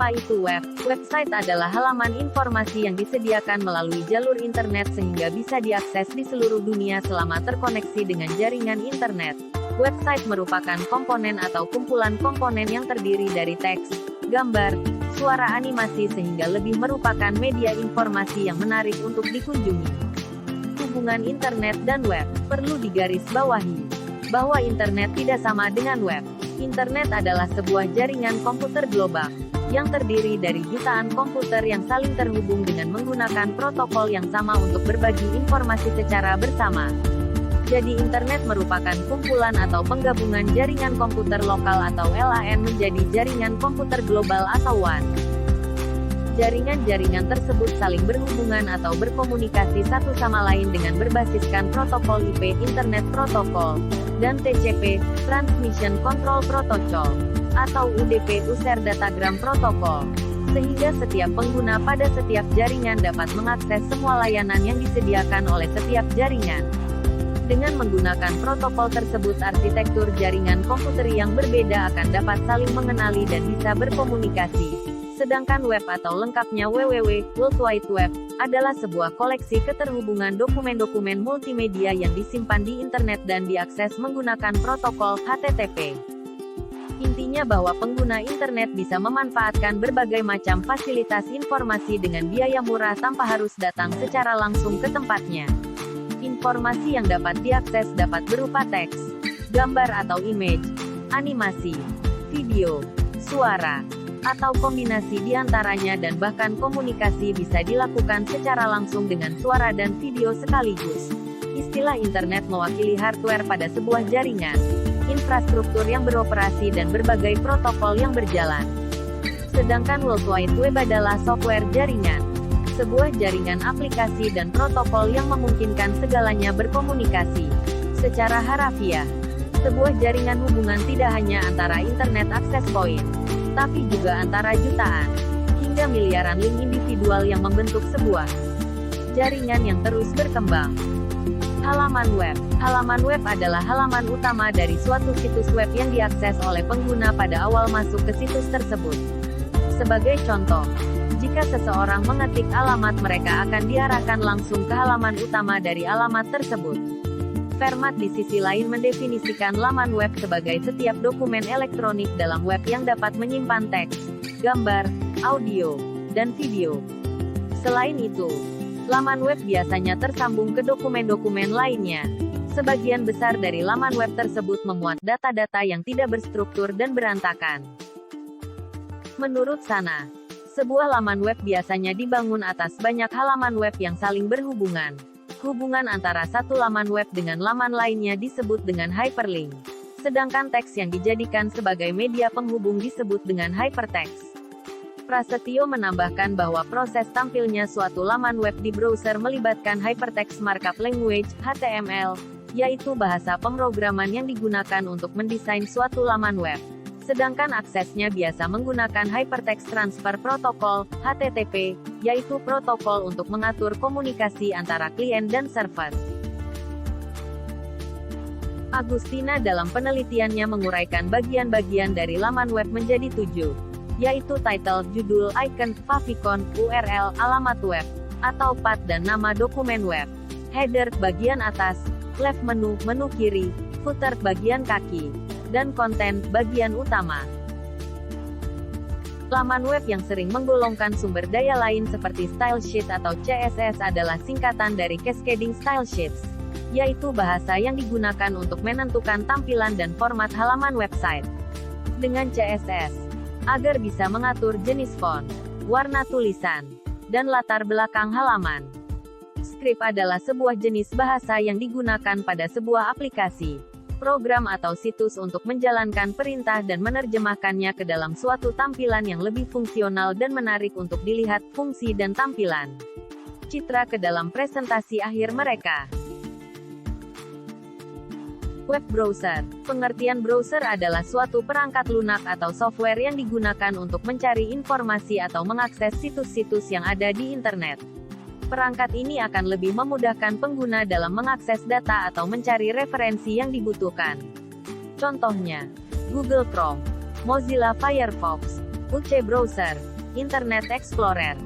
Apa itu web? Website adalah halaman informasi yang disediakan melalui jalur internet sehingga bisa diakses di seluruh dunia selama terkoneksi dengan jaringan internet. Website merupakan komponen atau kumpulan komponen yang terdiri dari teks, gambar, suara, animasi sehingga lebih merupakan media informasi yang menarik untuk dikunjungi. Hubungan internet dan web. Perlu digarisbawahi bahwa internet tidak sama dengan web. Internet adalah sebuah jaringan komputer global yang terdiri dari jutaan komputer yang saling terhubung dengan menggunakan protokol yang sama untuk berbagi informasi secara bersama. Jadi internet merupakan kumpulan atau penggabungan jaringan komputer lokal atau LAN menjadi jaringan komputer global atau WAN. Jaringan-jaringan tersebut saling berhubungan atau berkomunikasi satu sama lain dengan berbasiskan protokol IP Internet Protocol, dan TCP, Transmission Control Protocol, atau UDP User Datagram Protocol. Sehingga setiap pengguna pada setiap jaringan dapat mengakses semua layanan yang disediakan oleh setiap jaringan. Dengan menggunakan protokol tersebut, arsitektur jaringan komputer yang berbeda akan dapat saling mengenali dan bisa berkomunikasi. Sedangkan web atau lengkapnya WWW, World Wide Web, adalah sebuah koleksi keterhubungan dokumen-dokumen multimedia yang disimpan di internet dan diakses menggunakan protokol HTTP. Intinya bahwa pengguna internet bisa memanfaatkan berbagai macam fasilitas informasi dengan biaya murah tanpa harus datang secara langsung ke tempatnya. Informasi yang dapat diakses dapat berupa teks, gambar atau image, animasi, video, suara, atau kombinasi di antaranya, dan bahkan komunikasi bisa dilakukan secara langsung dengan suara dan video sekaligus. Istilah internet mewakili hardware pada sebuah jaringan, infrastruktur yang beroperasi dan berbagai protokol yang berjalan. Sedangkan World Wide Web adalah software jaringan, sebuah jaringan aplikasi dan protokol yang memungkinkan segalanya berkomunikasi. Secara harafiah, sebuah jaringan hubungan tidak hanya antara internet access point, tapi juga antara jutaan, hingga miliaran link individual yang membentuk sebuah jaringan yang terus berkembang. Halaman web. Halaman web adalah halaman utama dari suatu situs web yang diakses oleh pengguna pada awal masuk ke situs tersebut. Sebagai contoh, jika seseorang mengetik alamat, mereka akan diarahkan langsung ke halaman utama dari alamat tersebut. Fermat di sisi lain mendefinisikan laman web sebagai setiap dokumen elektronik dalam web yang dapat menyimpan teks, gambar, audio, dan video. Selain itu, laman web biasanya tersambung ke dokumen-dokumen lainnya. Sebagian besar dari laman web tersebut memuat data-data yang tidak berstruktur dan berantakan. Menurut Sana, sebuah laman web biasanya dibangun atas banyak halaman web yang saling berhubungan. Hubungan antara satu laman web dengan laman lainnya disebut dengan hyperlink. Sedangkan teks yang dijadikan sebagai media penghubung disebut dengan hypertext. Prasetyo menambahkan bahwa proses tampilnya suatu laman web di browser melibatkan Hypertext Markup Language, HTML, yaitu bahasa pemrograman yang digunakan untuk mendesain suatu laman web. Sedangkan aksesnya biasa menggunakan Hypertext Transfer Protocol, HTTP, yaitu protokol untuk mengatur komunikasi antara klien dan server. Agustina dalam penelitiannya menguraikan bagian-bagian dari laman web menjadi 7, yaitu title, judul, icon, favicon, URL, alamat web, atau path dan nama dokumen web, header, bagian atas, left menu, menu kiri, footer, bagian kaki, dan konten, bagian utama. Laman web yang sering menggolongkan sumber daya lain seperti style sheet atau CSS adalah singkatan dari Cascading Style Sheets, yaitu bahasa yang digunakan untuk menentukan tampilan dan format halaman website. Dengan CSS, agar bisa mengatur jenis font, warna tulisan, dan latar belakang halaman. Script adalah sebuah jenis bahasa yang digunakan pada sebuah aplikasi, program atau situs untuk menjalankan perintah dan menerjemahkannya ke dalam suatu tampilan yang lebih fungsional dan menarik untuk dilihat fungsi dan tampilan citra ke dalam presentasi akhir mereka. Web browser. Pengertian browser adalah suatu perangkat lunak atau software yang digunakan untuk mencari informasi atau mengakses situs-situs yang ada di internet. Perangkat ini akan lebih memudahkan pengguna dalam mengakses data atau mencari referensi yang dibutuhkan. Contohnya, Google Chrome, Mozilla Firefox, UC Browser, Internet Explorer.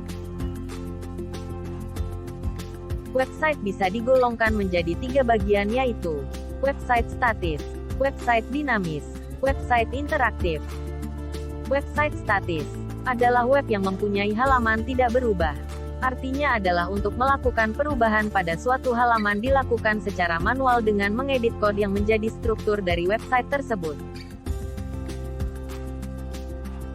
Website bisa digolongkan menjadi 3 bagian, yaitu website statis, website dinamis, website interaktif. Website statis adalah web yang mempunyai halaman tidak berubah. Artinya adalah untuk melakukan perubahan pada suatu halaman dilakukan secara manual dengan mengedit kode yang menjadi struktur dari website tersebut.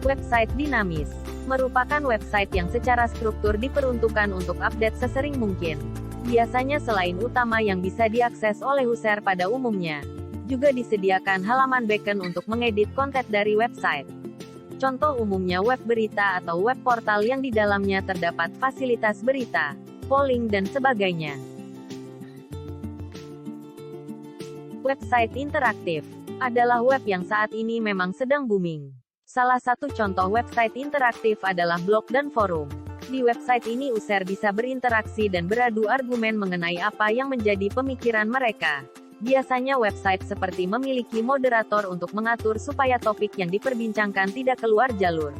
Website dinamis merupakan website yang secara struktur diperuntukkan untuk update sesering mungkin. Biasanya selain utama yang bisa diakses oleh user pada umumnya, juga disediakan halaman backend untuk mengedit konten dari website. Contoh umumnya web berita atau web portal yang di dalamnya terdapat fasilitas berita, polling dan sebagainya. Website interaktif adalah web yang saat ini memang sedang booming. Salah satu contoh website interaktif adalah blog dan forum. Di website ini user bisa berinteraksi dan beradu argumen mengenai apa yang menjadi pemikiran mereka. Biasanya website seperti memiliki moderator untuk mengatur supaya topik yang diperbincangkan tidak keluar jalur.